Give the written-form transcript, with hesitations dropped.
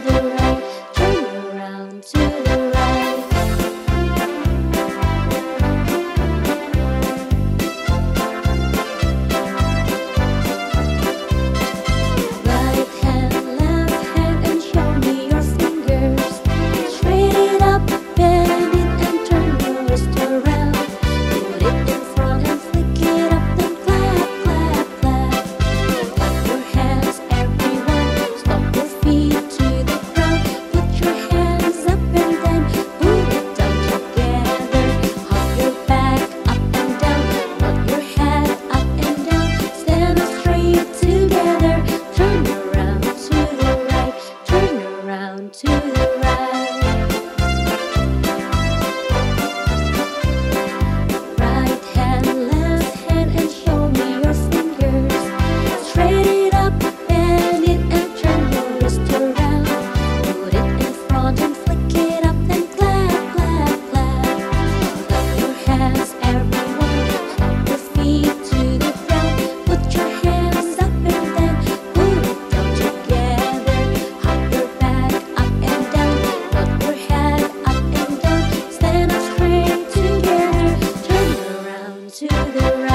the right, turn around to the right. Right hand, left hand, and show me your fingers. Straight it up, bend it, and turn your wrist around. Put it in front and flick it up, then clap, clap, clap. Clap your hands, everyone. Stomp your feet to the ground. Put your hands up and then pull it down together. Hop your back up and down. Nod your head up and down. Stand up straight together. Turn around to the right. Turn around to the right. Right hand, left hand, and show me your fingers. Straight it up, bend it, and turn your wrist around. Put it in front and flick it up, then clap, clap, clap. Clap your hands, everyone. Stomp your feet to the ground. Put your hands up and then pull it down together. Hop your back up and down. Nod your head up and down. Stand up straight together. Turn around to the right.